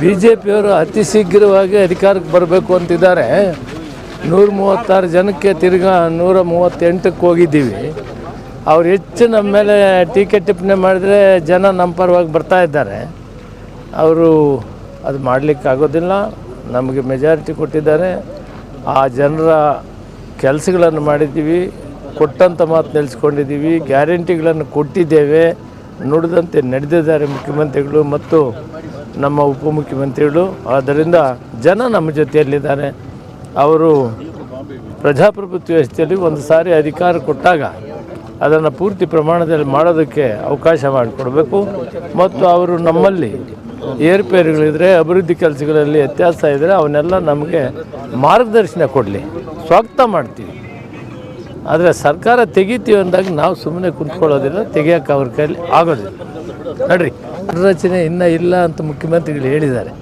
BJPಯವರು ಅತಿ ಶೀಘ್ರವಾಗಿ ಅಧಿಕಾರಕ್ಕೆ ಬರಬೇಕು ಅಂತಿದ್ದಾರೆ. 136 ಜನಕ್ಕೆ ತಿರ್ಗಾ 138ಕ್ಕೆ ಹೋಗಿದ್ದೀವಿ. ಅವ್ರು ಹೆಚ್ಚು ನಮ್ಮ ಮೇಲೆ ಟೀಕೆ ಟಿಪ್ಪಣಿ ಮಾಡಿದರೆ ಜನ ನಮ್ಮ ಪರವಾಗಿ ಬರ್ತಾ ಇದ್ದಾರೆ. ಅವರು ಅದು ಮಾಡಲಿಕ್ಕೆ ಆಗೋದಿಲ್ಲ. ನಮಗೆ ಮೆಜಾರಿಟಿ ಕೊಟ್ಟಿದ್ದಾರೆ. ಆ ಜನರ ಕೆಲಸಗಳನ್ನು ಮಾಡಿದ್ದೀವಿ, ಕೊಟ್ಟಂಥ ಮಾತು ನಿಲ್ಲಿಸ್ಕೊಂಡಿದ್ದೀವಿ, ಗ್ಯಾರಂಟಿಗಳನ್ನು ಕೊಟ್ಟಿದ್ದೇವೆ, ನುಡಿದಂತೆ ನಡೆದಿದ್ದಾರೆ ಮುಖ್ಯಮಂತ್ರಿಗಳು ಮತ್ತು ನಮ್ಮ ಉಪಮುಖ್ಯಮಂತ್ರಿಗಳು. ಆದ್ದರಿಂದ ಜನ ನಮ್ಮ ಜೊತೆಯಲ್ಲಿದ್ದಾರೆ. ಅವರು ಪ್ರಜಾಪ್ರಭುತ್ವ ವ್ಯವಸ್ಥೆಯಲ್ಲಿ ಒಂದು ಸಾರಿ ಅಧಿಕಾರ ಕೊಟ್ಟಾಗ ಅದನ್ನು ಪೂರ್ತಿ ಪ್ರಮಾಣದಲ್ಲಿ ಮಾಡೋದಕ್ಕೆ ಅವಕಾಶ ಮಾಡಿಕೊಡಬೇಕು ಮತ್ತು ಅವರು ನಮ್ಮಲ್ಲಿ ಏರುಪೇರುಗಳಿದ್ರೆ, ಅಭಿವೃದ್ಧಿ ಕೆಲಸಗಳಲ್ಲಿ ವ್ಯತ್ಯಾಸ ಇದ್ದರೆ ಅವನ್ನೆಲ್ಲ ನಮಗೆ ಮಾರ್ಗದರ್ಶನ ಕೊಡಲಿ, ಸ್ವಾಗತ ಮಾಡ್ತೀವಿ. ಆದರೆ ಸರ್ಕಾರ ತೆಗಿತೀವಿ ಅಂದಾಗ ನಾವು ಸುಮ್ಮನೆ ಕುಂತ್ಕೊಳ್ಳೋದಿಲ್ಲ, ತೆಗಿಯೋಕ್ಕೆ ಅವ್ರ ಕೈಲಿ ಆಗೋದಿಲ್ಲ. ನೋಡ್ರಿ, ರಚನೆ ಇನ್ನೂ ಇಲ್ಲ ಅಂತ ಮುಖ್ಯಮಂತ್ರಿಗಳು ಹೇಳಿದ್ದಾರೆ.